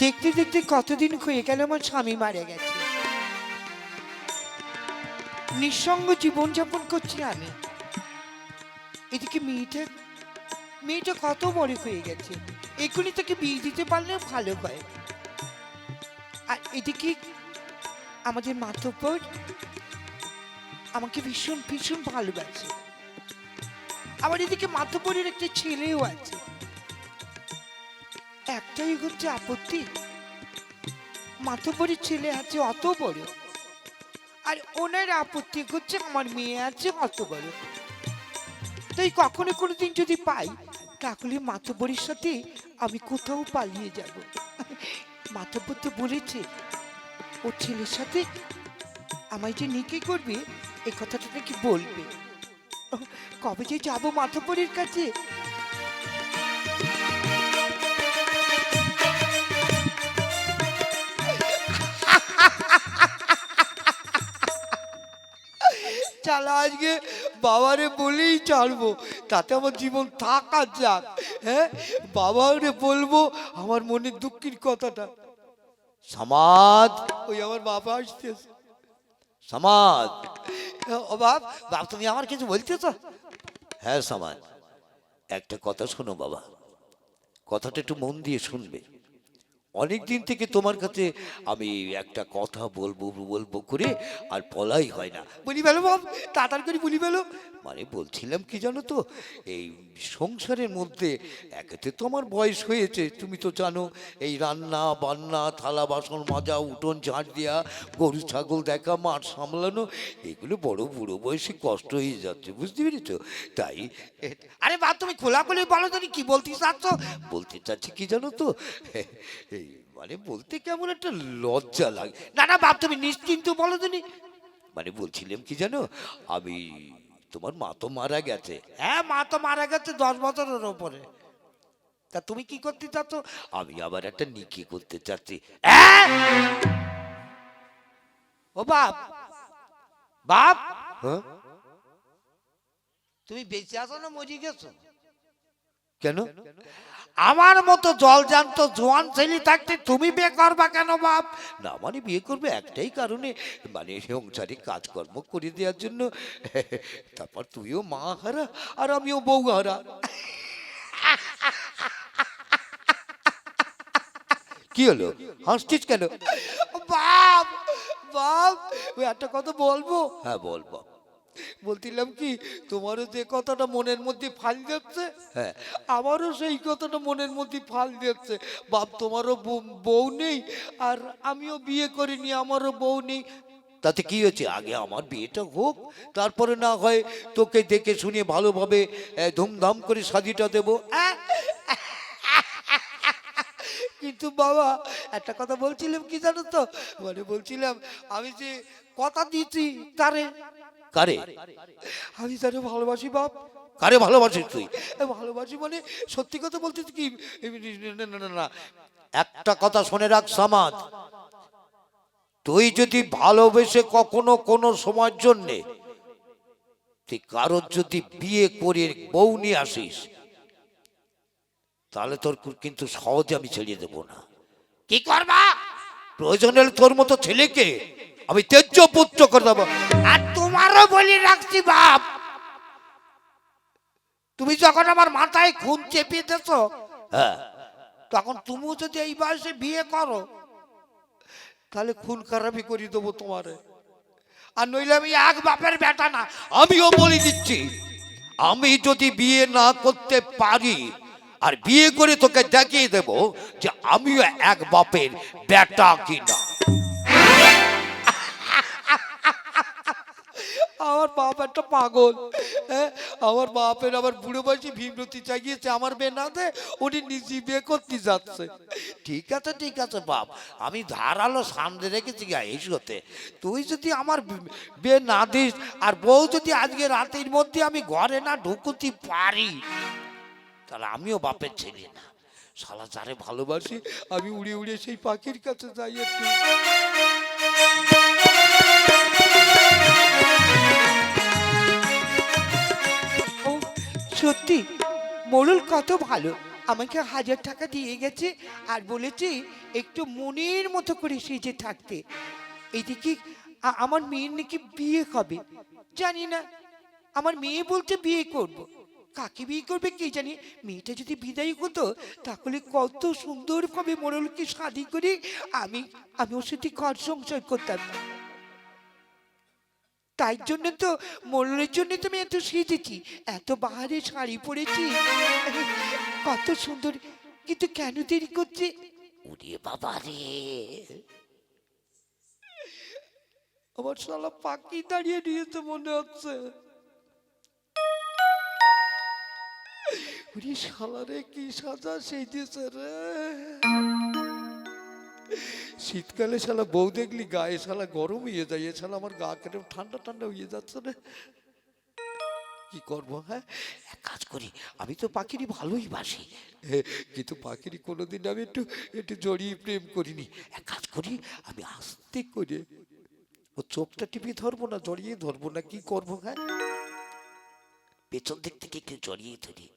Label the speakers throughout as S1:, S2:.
S1: দেখতে দেখতে কতদিন হয়ে গেল আমার স্বামী মারা গেছে। নিঃসঙ্গ জীবনযাপন করছি আমি। এদিকে মেয়েটা কত বড় হয়ে গেছে, এখনই তাকে বিয়ে দিতে পারলে ভালো হয়। আর এদিকে আমাদের মাতব্বর আমাকে ভীষণ ভীষণ ভালোবাসে। আবার এদিকে মাতব্বরের একটা ছেলেও আছে। একটাই হচ্ছে আপত্তি, মাতব্বরের ছেলে আছে অত বড়, আর ওনার আপত্তি হচ্ছে আমার মেয়ে আছে অত বড়। তাই কখনো কোনোদিন যদি পাই, তাহলে মাতব্বরের সাথে আমি কোথাও পালিয়ে যাব। মাতব্বর তো বলেছে ওর ছেলের সাথে আমায় যে নিকে করবে, এই কথাটা নাকি বলবে। কবে যে যাবো মাতব্বরের কাছে। চালা আজকে বাবারে বলেই ছাড়বো, তাতে আমার জীবন থাকা যাক। হ্যাঁ, বাবারে বলবো আমার মনের দুঃখের কথাটা।
S2: সমাজ,
S1: ওই আমার বাবা আসতেছে।
S2: সমাজ।
S1: ও বাপ, বাপ তুমি আমার কিছু বলতে তো?
S2: হ্যাঁ সমাজ, একটা কথা শোনো বাবা, কথাটা একটু মন দিয়ে শুনবে। অনেক দিন থেকে তোমার কাছে আমি একটা কথা বলবো বলবো করে আর বলাই হয় না।
S1: বলি বেলো বাপ, তাড়াতাড়ি করে বলি বেলো।
S2: মানে বলছিলাম কি জানো তো, এই সংসারের মধ্যে একেতে তোমার বয়স হয়েছে, তুমি তো জানো, এই রান্না বান্না, থালা বাসন মাজা, উঠোন ঝাঁট দেওয়া, গরু ছাগল দেখা, মাঠ সামলানো, এগুলো বড় বুড়ো বয়সে কষ্ট হয়ে যাচ্ছে, বুঝতে পেরেছো? তাই
S1: আরে বাপ তুমি খোলাখুলি বলো তো, কি বলতে চাচ্ছ?
S2: বলতে চাচ্ছি কি জানো তো, এই মানে বলতে কেমন একটা লজ্জা লাগে।
S1: না না বাপ তুমি নিশ্চিন্ত বলো তো।
S2: মানে বলছিলাম কি জানো, আমি, তোমার মা তো মারা গেছে।
S1: হ্যাঁ, মা তো মারা গেছে 10 বছরের ওপরে। তা তুমি কি করতে চাচ্ছ?
S2: আমি আবার একটা নিকি করতে চাচ্ছি।
S1: ও বাপ, বাপ
S2: হ্যাঁ,
S1: তুমি বেঁচে আছো না মরে গেছো?
S2: কেন?
S1: আমার মতো জল জান্ত জোয়ান ছেলে থাকতে তুমি বিয়ে করবা কেন বাপ?
S2: না মানে বিয়ে করবে একটাই কারণে, মানে সংসারে কাজকর্ম করে দেওয়ার জন্য। তারপর তুইও মা হারা আর আমিও বউ হারা। কি হলো, হাসছিস কেন?
S1: বাপ, বাপ ওই একটা কথা বলবো?
S2: হ্যাঁ বলবো।
S1: বলছিলাম কি, তোমারও যে কথাটা মনের মধ্যে ফাল দিচ্ছে,
S2: হ্যাঁ,
S1: আমারও সেই কথাটা মনের মধ্যে ফাল দিচ্ছে। বাপ তোমারও বউ নেই, আর আমিও বিয়ে করিনি, আমারও বউ নেই।
S2: তাতে কি হয়েছে, আগে আমার বিয়েটা হোক, তারপরে না হয় তোকে দেখে শুনে ভালোভাবে ধুমধাম করে শাদিটা দেবো।
S1: কিন্তু বাবা একটা কথা বলছিলাম কি জানো তো, মানে বলছিলাম আমি যে কথা দিয়েছি তারে,
S2: কারে?
S1: আমি তারে ভালোবাসি বাপ।
S2: কারে ভালোবাসিস তুই?
S1: ভালোবাসি মানে সত্যি কথা বলতে কি, না না না না,
S2: একটা কথা শুনে রাখ সমাজ, তুই যদি ভালোবেসে কখনো কোনো সময়ের জন্যে তুই কারোর যদি বিয়ে করে বউ নিয়ে আসিস, তাহলে তোর কিন্তু সহজে আমি ছেড়ে দেবো না।
S1: কি করবা?
S2: প্রয়োজন হলে তোর মতো ছেলেকে আমি তেজ্য পুত্র করে দেবো।
S1: আর তোমারও বলি রাখছি বাপ, তুমি যখন আমার মাথায় খুন চেপে দিয়েছ,
S2: হ্যাঁ,
S1: তখন তুমিও যদি এই বয়সে বিয়ে করো, তাহলে খুন খারাপি করে দেবো তোমারে। আর নইলে আমি এক বাপের বেটা না।
S2: আমিও বলে দিচ্ছি, আমি যদি বিয়ে না করতে পারি আর বিয়ে করে তোকে দেখিয়ে দেব যে আমিও এক বাপের বেটা কিনা।
S1: আমার বাপ একটা পাগল। হ্যাঁ, আমার বাপের আবার বুড়ো বয়সে ভীমরতি চাইছে আমার বিয়ে না দে, উনি নিজে বিয়ে করতে যাচ্ছে।
S2: ঠিক আছে বাপ, আমি ধারালো সামনে রেখেছি এই হতে।
S1: তুই যদি আমার বিয়ে না দিস, আর বউ যদি আজকে রাতের মধ্যে আমি ঘরে না ঢুকুতে পারি,
S2: তাহলে আমিও বাপের ছেলে না।
S1: শালা যারে ভালোবাসি আমি উড়ে উড়ে সেই পাখির কাছে যাই একটু। ও সত্যি মোড়ল কত ভালো, আমাকে 1000 টাকা দিয়ে গেছে আর বলেছে একটু মনের মতো করে সেজে থাকতে। এইদিকে আমার মেয়ের নাকি বিয়ে হবে, জানি না। আমার মেয়ে বলছে বিয়ে করব, কাকে বিয়ে করবে কে জানি। মেয়েটা যদি বিদায় হতো তাহলে কত সুন্দরভাবে মোড়লকে শাদি করে আমি আমি ওর সাথে ঘর সংসার করতাম। তাই জন্য তো মোড়লের জন্য তো আমি এত সেজেছি, এত বাহারে শাড়ি পরেছি, কত সুন্দর। কিন্তু কেন দেরি করছে?
S2: ওরে বাবা রে,
S1: আমার শালা পাখি দাঁড়িয়ে নিয়েছে মনে হচ্ছে। ওরে শালা রে, কি সাজা সেজেছে রে। শীতকালে শালা বউ দেখলি গায়ে শালা গরম হয়ে যায়, এ শালা আমার গা কেটে ঠান্ডা ঠান্ডা হয়ে যাচ্ছে রে। কি করবো? হ্যাঁ,
S2: এক কাজ করি, আমি তো পাখিরই ভালোই বাসি,
S1: কিন্তু পাখিরি কোনোদিন আমি একটু একটু জড়িয়ে প্রেম করিনি।
S2: এক কাজ করি,
S1: আমি আস্তে করে ও চোখটা টিপে ধরবো না জড়িয়ে ধরবো না, কি করবো? হ্যাঁ,
S2: পেছন দিক থেকে একটু জড়িয়ে ধরি।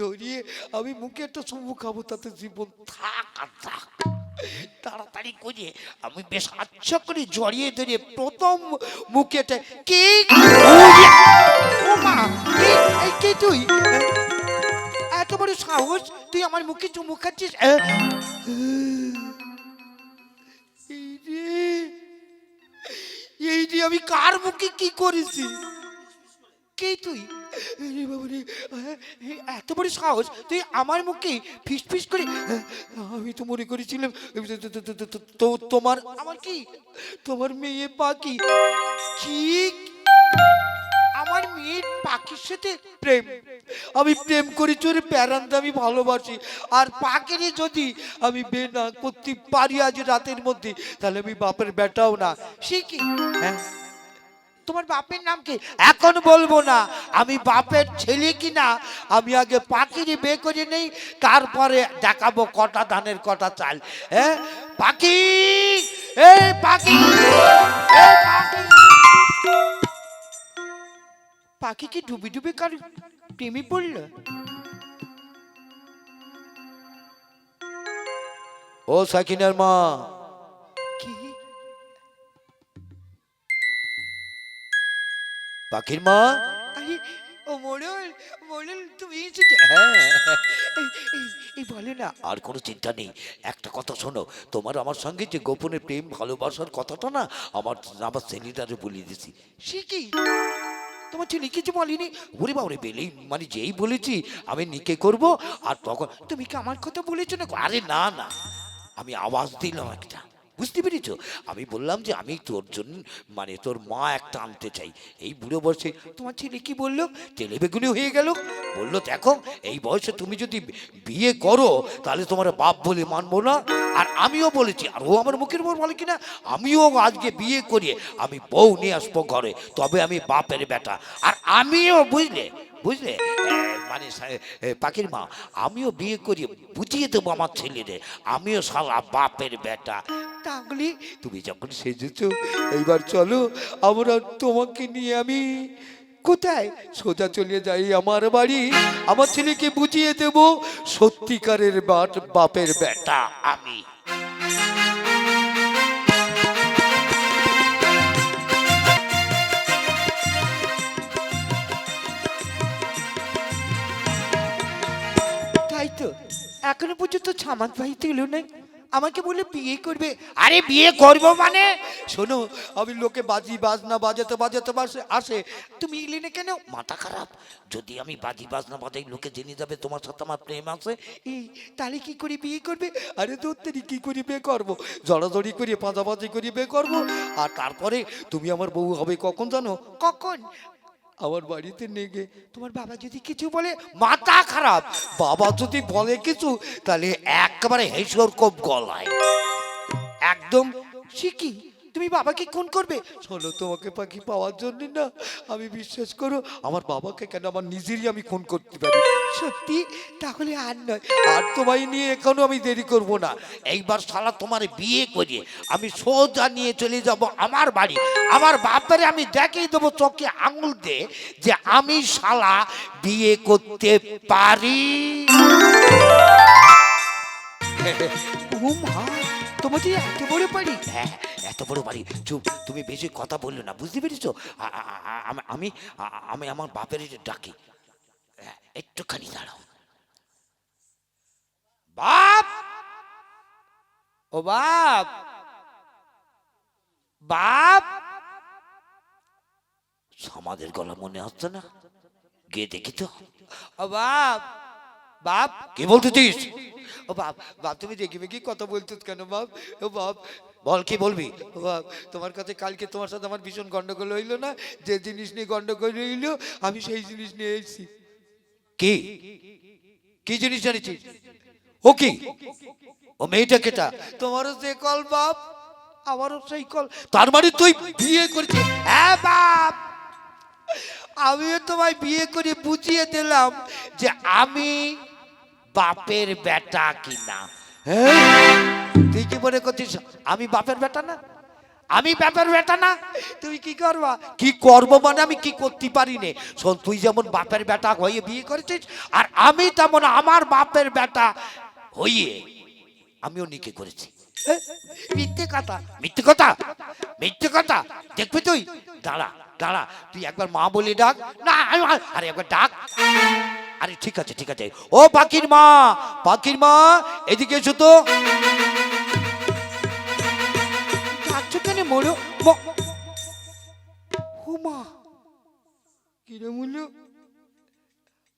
S1: ধরিয়ে আমি মুখে একটা চুমু খাবো, তাতে জীবন
S2: থাক আর থাক, তাড়াতাড়ি করে আমি বেশ আচ্ছা করে জড়িয়ে ধরে প্রথম মুখেটা কে
S1: ও মা, কে তুই? এত বড় সাহস, তুই আমার মুখে চুমু খাচ্ছিস? এই রে, এই রে, আমি কার মুখে কি করেছি? কে তুই? আরে বাবা রে, এত বড় সাহস, তুই আমার মুখে ফিস ফিস করে? আমি তো মনে করেছিলাম তোমার আমার কি তোমার মেয়ে পাখি। কি? আমার মেয়ের পাখির সাথে প্রেম? আমি প্রেম করি চোরে প্যারান্তে, আমি ভালোবাসি। আর পাখিরে যদি আমি বিয়ে না করতে পারি আজ রাতের মধ্যে, তাহলে আমি বাপের বেটাও না। সে কি? হ্যাঁ, তোমার বাপের নাম কি? এখন বলবো না, আমি বাপের ছেলে কিনা আমি আগে পাখিরে বিয়ে করে নেই, তারপরে দেখাবো কটা ধানের কটা চাল। হ্যাঁ, পাখি, এই পাখি, এই পাখি। পাখি কি ডুবে ডুবে কার প্রেমে পড়ল?
S2: ও সাকিনার মা,
S1: কি?
S2: পাখির মা।
S1: আরে, ও মোড়ল, মোড়ল তুমি এসেছো?
S2: হ্যাঁ,
S1: এই বলে না।
S2: আর কোনো চিন্তা নেই, একটা কথা শোনো, তোমার আমার সঙ্গে যে গোপনে প্রেম ভালোবাসার কথাটা না, আমার আমার ছেলেটারে বলিয়ে দিছি।
S1: সে কি? তোমার ছেলে কিছু বলিনি?
S2: ওরে বাবরে, বেলেই মানে যেই বলেছি আমি নিকে করব, আর তখন
S1: তুমি কি আমার কথা বলেছো না?
S2: আরে না না, আমি আওয়াজ দিলাম একটা, বুঝতে পেরেছো? আমি বললাম যে আমি তোর জন্য মানে তোর মা একটা আনতে চাই। এই বুড়ো বয়সে
S1: তোমার ছেলে কি বললো?
S2: তেলে বেগুনি হয়ে গেল। বললো দেখো, এই বয়সে তুমি যদি বিয়ে করো তাহলে তোমার বাপ বলে মানবো না। আর আমিও বলেছি, আর ও আমার মুখের উপর বলে কিনা, আমিও আজকে বিয়ে করিয়ে আমি বউ নিয়ে আসবো ঘরে, তবে আমি বাপের বেটা। আর আমিও বুঝলে বুঝলে মানে পাখির মা, আমিও বিয়ে করিয়ে বুঝিয়ে দেবো আমার ছেলেদের আমিও সারা বাপের বেটা।
S1: তাহলে
S2: তুমি যখন সেজেছো, এইবার চলো আমরা তোমাকে নিয়ে আমি
S1: কোথায়?
S2: সোজা চলে যাই আমার বাড়ি, আমার ছেলেকে বুঝিয়ে দেব সত্যিকারের বাপের বেটা আমি।
S1: তাই তো, এখনো পর্যন্ত ছামাত ভাই তো এলো নাই, আমাকে বলে বিয়ে করবে।
S2: আরে বিয়ে করবো মানে?
S1: শোনো, আমি লোকে বাজি বাজনা বাজাতে বাজাতে আসে, তুমি এলে না কেন?
S2: মাথা খারাপ, যদি আমি বাজি বাজনা বাজাই লোকে জেনে যাবে তোমার সাথে আমার প্রেম আছে।
S1: এই, তাহলে কি করে বিয়ে করবে? আরে ধরতেরি কি করে বিয়ে করবো? জড়াজড়ি করে পাঁচাপাঁচি করে বিয়ে করবো, আর তারপরে তুমি আমার বউ হবে কখন জানো? কখন? আমার বাড়িতে নেগে। তোমার বাবা যদি কিছু বলে?
S2: মাথা খারাপ, বাবা যদি বলে কিছু তাহলে একেবারে হেসর কোপ গলায় একদম।
S1: সে কি? তুমি তুমি বাবাকে খুন করবে?
S2: শোনো, তোমাকে পাখি পাওয়ার জন্য না, আমি বিশ্বাস করো আমার বাবাকে কেন আমার নিজেরই আমি খুন করতে পারি।
S1: সত্যি? তাহলে আর নয়।
S2: আর তোমায় নিয়ে এখনো আমি দেরি করব না। এইবার শালা তোমার বিয়ে করিয়ে আমি সোজা নিয়ে চলে যাব আমার বাড়ি। আমার বাপরে আমি দেখিয়ে দেবো চোখে আঙুল দিয়ে যে আমি শালা বিয়ে করতে পারি।
S1: ও মা, তোমার যে এত বড় বাড়ি!
S2: হ্যাঁ, এত বড় বাড়ি। চুপ, তুমি বেশি কথা বললো না, বুঝতে পেরেছো? আমি আমি আমার বাপের ডাকি। একটুখানি দাঁড়াও।
S1: বাপ! ও বাপ! বাপ!
S2: সমাজের গলা মনে হচ্ছে না, গিয়ে দেখি তো।
S1: ও বাপ! বাপ!
S2: কি বলতেছিস?
S1: ও বাপ, বাপ তুমি দেখবে কি কথা বলতো কেন বাপ? ও বাপ,
S2: বল, কি বলবি?
S1: ও বাপ, তোমার কাছে কালকে তোমার সাথে আমার ভীষণ গন্ডগোল হইলো না? যে জিনিস নিয়ে গন্ডগোল হইলো, আমি সেই জিনিস নিয়ে এসেছি।
S2: কি কি জিনিস জানিছিস? ও কি? ও মেয়েটা কেটা?
S1: তোমারও সে কল বাপ, আমারও সেই কল।
S2: তার মানে তুই বিয়ে করেছিস?
S1: হ্যাঁ বাপ, আমিও তোমায় বিয়ে করে বুঝিয়ে দিলাম যে আমি বাপের বেটা কিনা।
S2: হ্যাঁ? তুই কি মনে করছিস আমি বাপের বেটা না?
S1: আমি বাপের বেটা না? তুমি কি করবা?
S2: কি করবো মানে আমি কি করতে পারি নে? শোন, তুই যেমন বাপের বেটা হয়ে বিয়ে করেছিস, আর আমি তেমন আমার বাপের বেটা হইয়ে আমিও নিকে করেছি।
S1: এ, মিথ্যে কথা।
S2: মিথ্যে কথা? মিথ্যে কথা? দেখবি তুই? দাঁড়া দাঁড়া, তুই একবার মা বলে ডাক। না আরে একবার ডাক। আরে ঠিক আছে ঠিক আছে। ও পাখির মা, পাখির মা, এদিকে এসো তো।
S1: ডাকছো কেন মরো? ও মা, কিরে মুলু,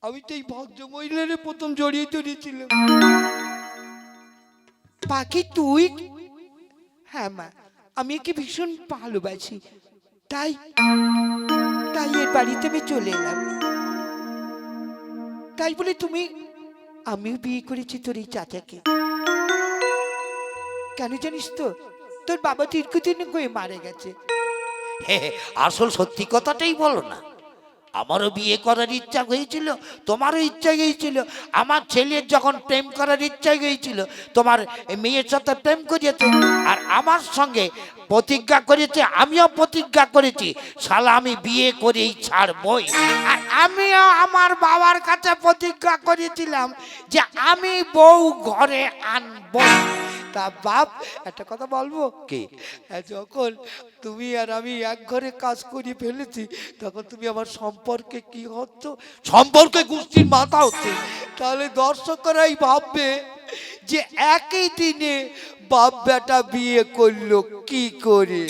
S1: আমি তো এই ভদ্র মহিলার প্রথম জড়িয়ে ধরেছিলাম। পাখি তুই? হ্যাঁ মা, আমি একে ভীষণ ভালোবাসি, তাই তাই এর বাড়িতে আমি চলে এলাম। তাই বলে তুমি, আমিও বিয়ে করেছি তোর এই চাচাকে। কেন জানিস তো? তোর বাবা দীর্ঘদিন হয়ে মারা গেছে।
S2: হে হে, আসল সত্যি কথাটাই বলো না। আমারও বিয়ে করার ইচ্ছা হয়েছিল, তোমারও ইচ্ছা হয়েছিল। আমার ছেলের যখন প্রেম করার ইচ্ছা হয়েছিল, তোমার মেয়ের সাথে প্রেম করিয়েছে, আর আমার সঙ্গে প্রতিজ্ঞা করেছে, আমিও প্রতিজ্ঞা করেছি শালা আমি বিয়ে করেই ছাড়বই।
S1: আর আমিও আমার বাবার কাছে প্রতিজ্ঞা করেছিলাম যে আমি বউ ঘরে আনবো। তা বাপ, একটা কথা বলবো
S2: কি?
S1: যখন তুমি আর আমি এক ঘরে কাজ করে ফেলেছি, তখন তুমি আমার সম্পর্কে কি হতো?
S2: সম্পর্কে গোষ্ঠীর মাথা হচ্ছে।
S1: তাহলে দর্শকরাই ভাববে যে একই দিনে বাপ বেটা বিয়ে করলো কি করে।